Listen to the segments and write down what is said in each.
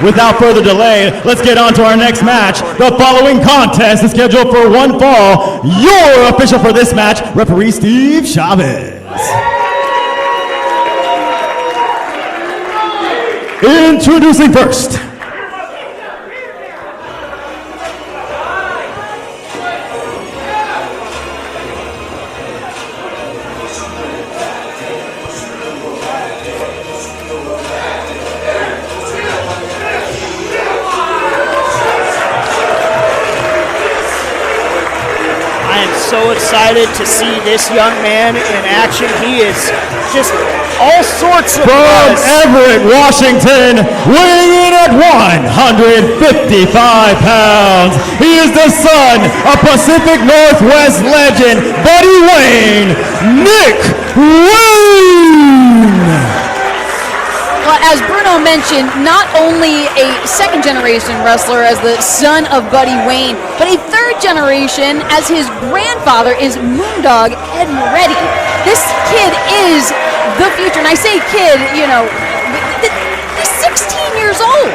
Without further delay, let's get on to our next match. The following contest is scheduled for one fall. Your official for this match, referee Steve Chavez. Introducing first. So excited to see this young man in action. He is just all sorts of From Everett, Washington, weighing in at 155 pounds. He is the son of Pacific Northwest legend, Buddy Wayne, Nick Wayne. Well, as Bruno mentioned, not only a second-generation wrestler as the son of Buddy Wayne, but a third-generation as his grandfather is Moondog Ed Moretti. This kid is the future, and I say kid, you know, he's 16 years old.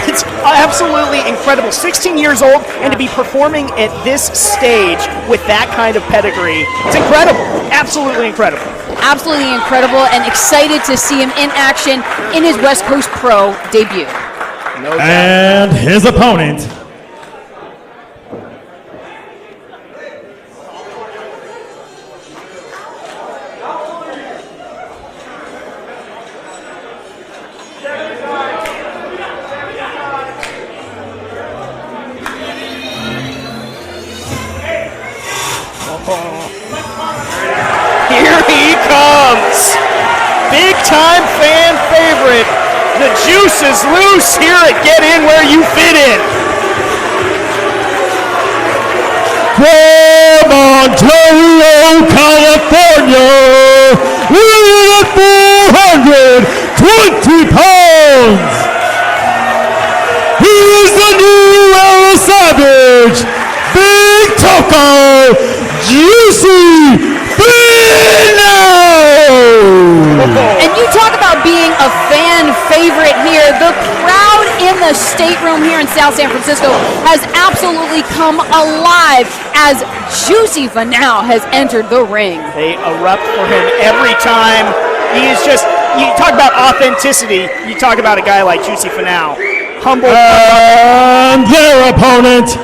It's absolutely incredible. 16 years old, and to be performing at this stage with that kind of pedigree, it's incredible. Absolutely incredible. Absolutely incredible, and excited to see him in action in his West Coast Pro debut. No doubt. And his opponent. Here he comes. Big time fan favorite. The juice is loose here at Get In Where You Fit In. From Ontario, California, weighing at 420 pounds. He is the new era savage, Big Toco, Juicy Finau! And you talk about being a fan favorite here. The crowd in the stateroom here in South San Francisco has absolutely come alive as Juicy Finau has entered the ring. They erupt for him every time. He is just, you talk about authenticity, you talk about a guy like Juicy Finau. Humble. And their opponent.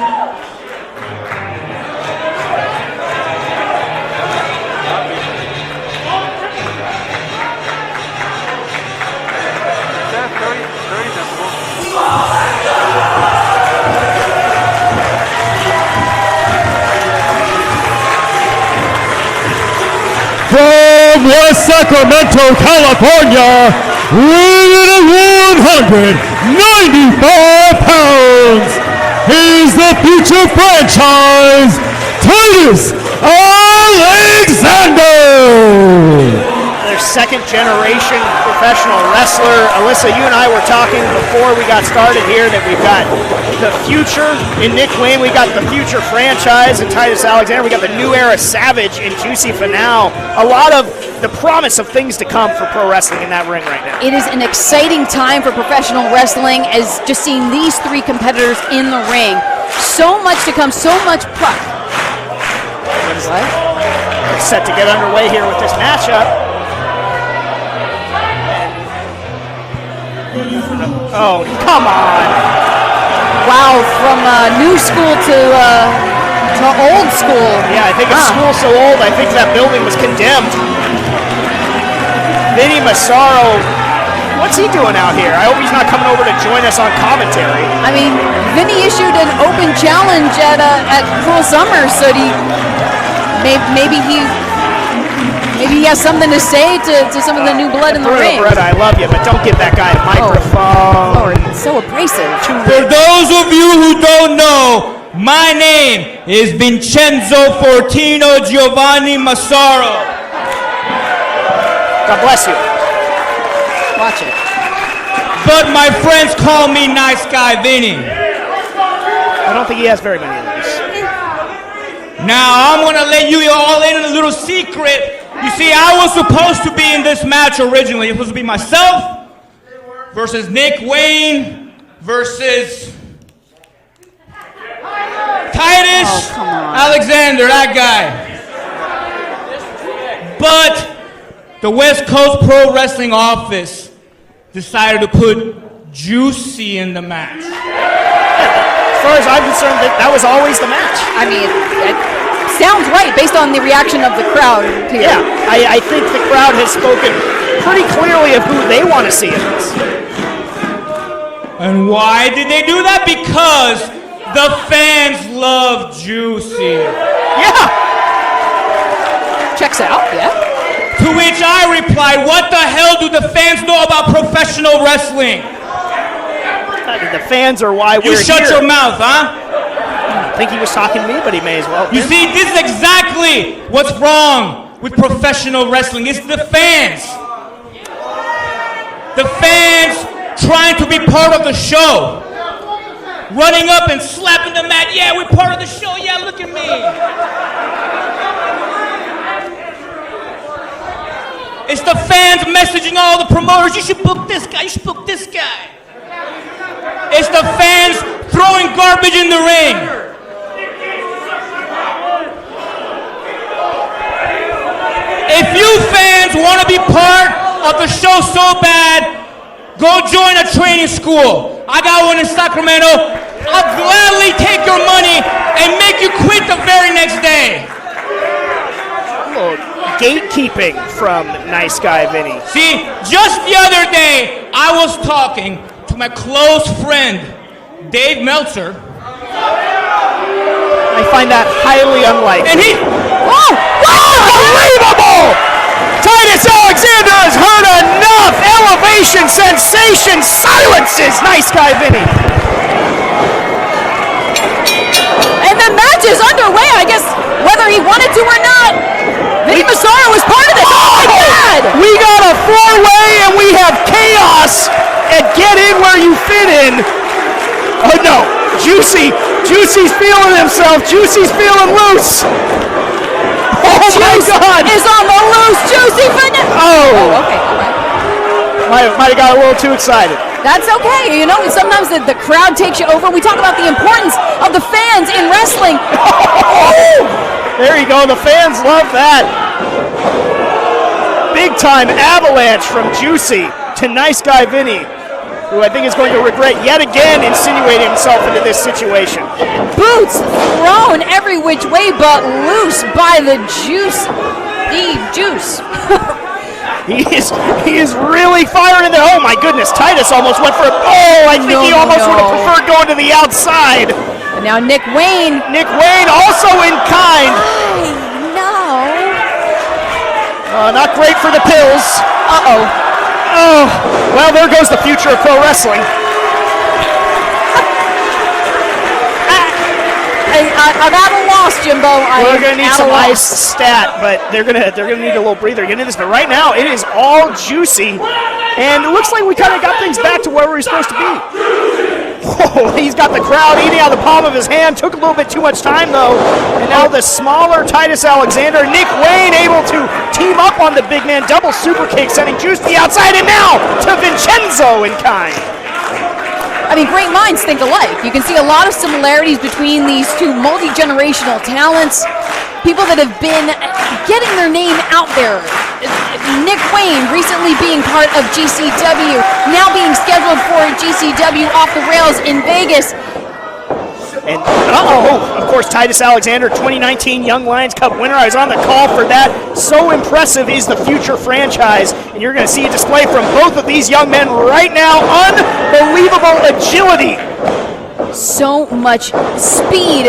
From West Sacramento, California, weighing at 195 pounds, he's the future franchise, Titus Alexander. Their second generation professional wrestler. Alyssa, you and I were talking before we got started here that we've got the future in Nick Wayne, we got the future franchise in Titus Alexander, we got the new era savage in Juicy Finau. A lot of the promise of things to come for pro wrestling in that ring right now. It is an exciting time for professional wrestling as just seeing these three competitors in the ring. So much to come, so much puck. We're set to get underway here with this matchup. Oh, come on. Wow, from new school to old school. Yeah, I think a school so old, I think that building was condemned. Vinnie Massaro, what's he doing out here? I hope he's not coming over to join us on commentary. I mean, Vinnie issued an open challenge at Cruel Summer, so maybe he has something to say to some of the new blood in the ring. Brett, I love you, but don't give that guy a microphone. Lord, it's so abrasive. For those of you who don't know, my name is Vincenzo Fortino Giovanni Massaro. God bless you. Watch it. But my friends call me Nice Guy Vinny. I don't think he has very many of those. Now, I'm going to let you all in a little secret. You see, I was supposed to be in this match originally. It was supposed to be myself versus Nick Wayne versus Titus come on. Alexander, that guy. But the West Coast Pro Wrestling office decided to put Juicy in the match. As far as I'm concerned, that was always the match. I mean, it sounds right based on the reaction of the crowd here. Yeah, I think the crowd has spoken pretty clearly of who they want to see in this. And why did they do that? Because the fans love Juicy. Yeah. Checks out, yeah. To which I replied, what the hell do the fans know about professional wrestling? The fans are why we're You shut here. your mouth, huh? I think he was talking to me, but he may as well. You see, this is exactly what's wrong with professional wrestling. It's the fans. The fans trying to be part of the show. Running up and slapping the mat. Yeah, we're part of the show. Yeah, look at me. It's the fans messaging all the promoters. You should book this guy. You should book this guy. It's the fans throwing garbage in the ring. If you fans want to be part of the show so bad, go join a training school. I got one in Sacramento. I'll gladly take your money and make you quit the very next day. Gatekeeping from nice guy Vinny. See, just the other day, I was talking to my close friend, Dave Meltzer. I find that highly unlikely. And he... Unbelievable! Titus Alexander has heard enough! Elevation, sensation, silences nice guy Vinny. And the match is underway, I guess, whether he wanted to or not. Vinnie Massaro was part of this. Oh my God! We got a four-way and we have chaos at get in where you fit in. Oh no, Juicy's feeling himself. Juicy's feeling loose. Oh my God! Is on the loose. Juicy Finau. Oh, Okay, all right. might have got a little too excited. That's okay. You know, sometimes the crowd takes you over. We talk about the importance of the fans in wrestling. There you go. The fans love that. Big time avalanche from Juicy to nice guy Vinny, who I think is going to regret yet again insinuating himself into this situation. Boots thrown every which way but loose by the juice. He is really firing in there. Oh my goodness, Titus almost went for I think he almost would have preferred going to the outside. And now Nick Wayne. Nick Wayne also in kind. No. Not great for the pills. Uh-oh. Oh, well, there goes the future of pro wrestling. I'm at a loss, Jimbo. We're gonna need some ice stat, but they're gonna need a little breather to get into this. But right now, it is all Juicy, and it looks like we kind of got things back to where we were supposed to be. Whoa, he's got the crowd eating out of the palm of his hand. Took a little bit too much time though, and now the smaller Titus Alexander, Nick Wayne able to team up on the big man, double super kick, sending Juice to the outside, and now to Vincenzo in kind. I mean, great minds think alike. You can see a lot of similarities between these two multi-generational talents. People that have been getting their name out there. Nick Wayne recently being part of GCW, now being scheduled for GCW Off the Rails in Vegas. And of course, Titus Alexander, 2019 Young Lions Cup winner. I was on the call for that. So impressive is the future franchise. And you're going to see a display from both of these young men right now. Unbelievable agility. So much speed.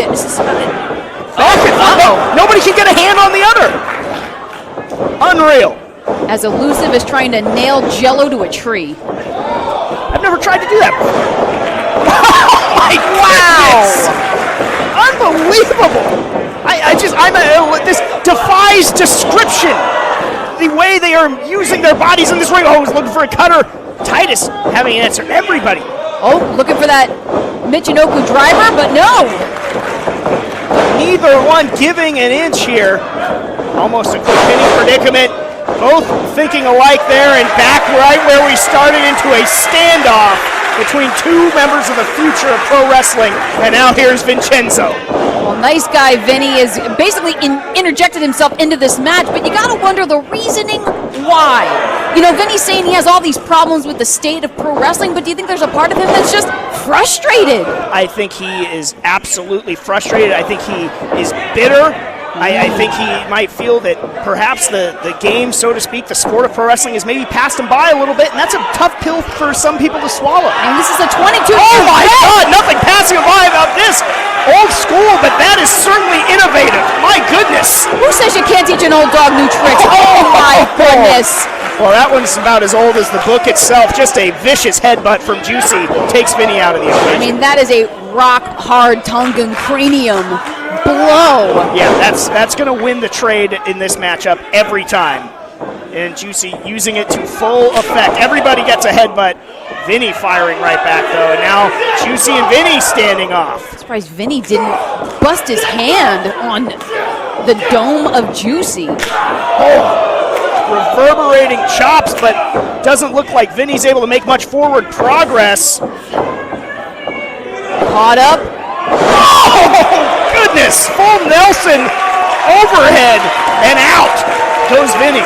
Nobody can get a hand on the other. Unreal. As elusive as trying to nail Jello to a tree. I've never tried to do that before. Oh my goodness! Unbelievable! This defies description. The way they are using their bodies in this ring. Oh, he's looking for a cutter. Titus having an answer. Everybody. Oh, looking for that Michinoku driver, but no. Neither one giving an inch here. Almost a quick hitting predicament. Both thinking alike there, and back right where we started into a standoff. between two members of the future of pro wrestling, and now here's Vincenzo. Well, nice guy Vinny is basically interjected himself into this match, but you gotta wonder the reasoning why. You know, Vinny's saying he has all these problems with the state of pro wrestling, but do you think there's a part of him that's just frustrated? I think he is absolutely frustrated. I think he is bitter. I think he might feel that perhaps the game, so to speak, the sport of pro wrestling has maybe passed him by a little bit, and that's a tough pill for some people to swallow. And this is a 22. Oh my God, nothing passing him by about this. Old school, but that is certainly innovative. My goodness. Who says you can't teach an old dog new tricks? Oh my goodness. Well, that one's about as old as the book itself. Just a vicious headbutt from Juicy takes Vinny out of the equation. I mean, that is a rock-hard Tongan cranium blow. Yeah, that's going to win the trade in this matchup every time. And Juicy using it to full effect. Everybody gets a headbutt. Vinny firing right back, though. And now Juicy and Vinny standing off. I'm surprised Vinny didn't bust his hand on the dome of Juicy. Reverberating chops, but doesn't look like Vinny's able to make much forward progress. Caught up. Oh, goodness! Full Nelson overhead and out goes Vinny.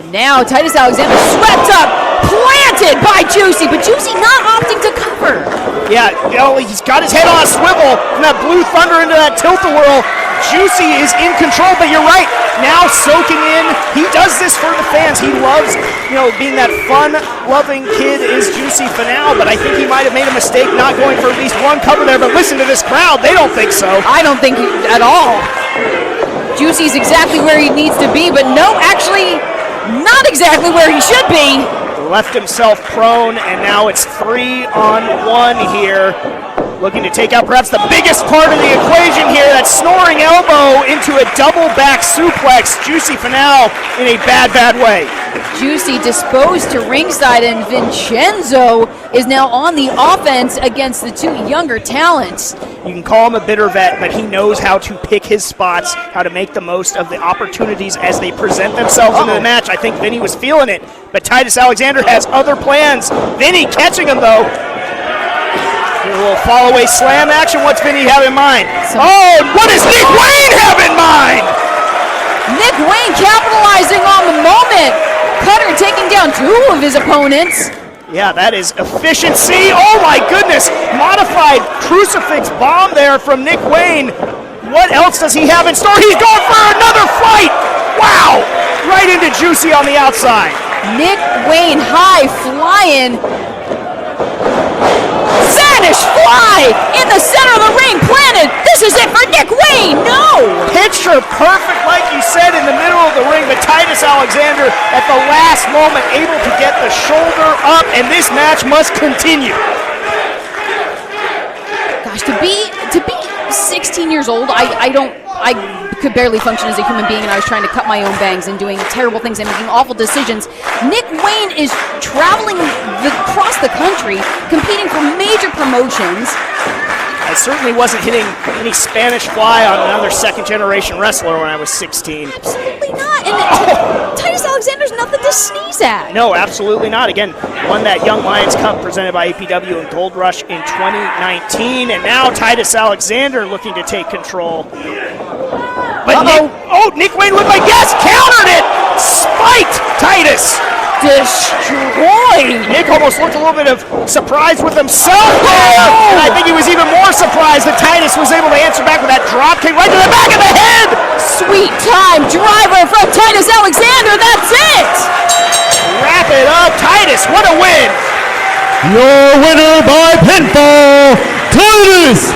And now Titus Alexander swept up, planted by Juicy, but Juicy not opting to cover. Yeah, you know, he's got his head on a swivel from that Blue Thunder into that tilt-a-whirl. Juicy is in control, but you're right. Now soaking in. He does this for the fans. He loves, you know, being that fun-loving kid is Juicy Finau, but I think he might have made a mistake not going for at least one cover there. But listen to this crowd. They don't think so. I don't think at all. Juicy's exactly where he needs to be, but no, actually not exactly where he should be. Left himself prone, and now it's 3-on-1 here. Looking to take out perhaps the biggest part of the equation here. That snoring elbow into a double back suplex. Juicy Finau in a bad, bad way. Juicy disposed to ringside, and Vincenzo is now on the offense against the two younger talents. You can call him a bitter vet, but he knows how to pick his spots, how to make the most of the opportunities as they present themselves into the match. I think Vinny was feeling it, but Titus Alexander has other plans. Vinny catching him, though. A little fall-away slam action. What's Vinny have in mind? What does Nick Wayne have in mind? Nick Wayne capitalizing on the moment. Cutter taking down two of his opponents. Yeah, that is efficiency. Oh my goodness. Modified crucifix bomb there from Nick Wayne. What else does he have in store? He's going for another fight. Wow. Right into Juicy on the outside. Nick Wayne high flying. Spanish fly in the center of the ring planted. This is it for Nick Wayne. No. Picture perfect, like you said, in the middle of the ring, but Titus Alexander at the last moment able to get the shoulder up, and this match must continue. Gosh, to be 16 years old, I could barely function as a human being, and I was trying to cut my own bangs and doing terrible things and making awful decisions. Nick Wayne is traveling across the country, competing for major promotions. I certainly wasn't hitting any Spanish fly on another second-generation wrestler when I was 16. Absolutely not. And Titus Alexander's nothing to sneeze at. No, absolutely not. Again, won that Young Lions Cup presented by APW and Gold Rush in 2019, and now Titus Alexander looking to take control. But Nick Wayne looked like, yes, countered it! Spiked Titus! Destroyed! Nick almost looked a little bit of surprised with himself there, and I think he was even more surprised that Titus was able to answer back with that drop kick right to the back of the head! Sweet time driver from Titus Alexander, that's it! Wrap it up, Titus, what a win! Your winner by pinfall, Titus